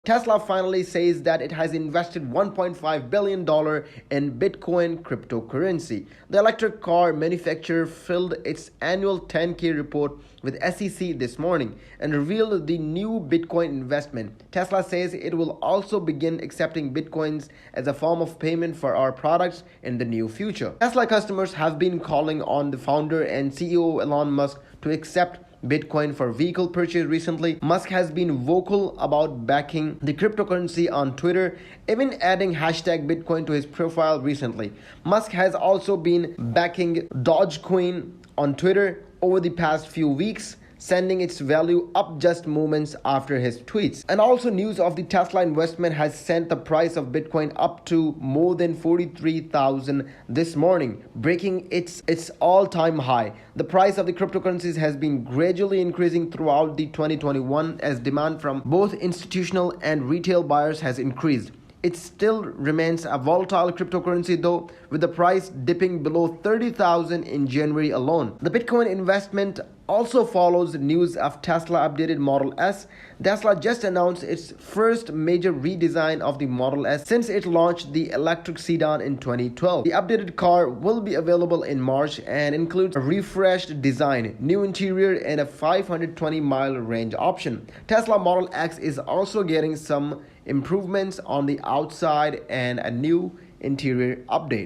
Tesla finally says that it has invested $1.5 billion in Bitcoin cryptocurrency. The electric car manufacturer filed its annual 10K report with SEC this morning and revealed the new Bitcoin investment. Tesla says it will also begin accepting Bitcoins as a form of payment for our products in the near future. Tesla customers have been calling on the founder and CEO Elon Musk to accept Bitcoin for vehicle purchase recently. Musk has been vocal about backing the cryptocurrency on Twitter, even adding hashtag Bitcoin to his profile recently. Musk has also been backing Dogecoin on Twitter over the past few weeks, sending its value up just moments after his tweets. And also news of the Tesla investment has sent the price of Bitcoin up to more than 43,000 this morning, breaking its all-time high. The price of the cryptocurrencies has been gradually increasing throughout the 2021 as demand from both institutional and retail buyers has increased. It still remains a volatile cryptocurrency though, with the price dipping below 30,000 in January alone. The Bitcoin investment also follows news of Tesla updated Model S. Tesla just announced its first major redesign of the Model S since it launched the electric sedan in 2012. The updated car will be available in March and includes a refreshed design, new interior, and a 520-mile range option. Tesla Model X is also getting some improvements on the outside and a new interior update.